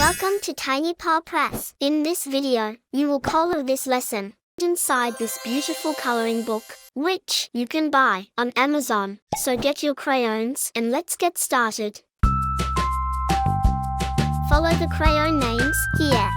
Welcome to Tiny Paw Press. In this video, you will color this lesson inside this beautiful coloring book, which you can buy on Amazon. So get your crayons and let's get started. Follow the crayon names here.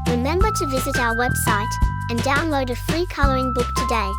Remember to visit our website and download a free coloring book today.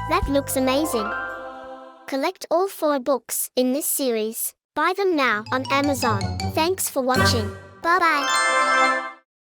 That looks amazing. Collect all 4 books in this series. Buy them now on Amazon. Thanks for watching. Bye-bye.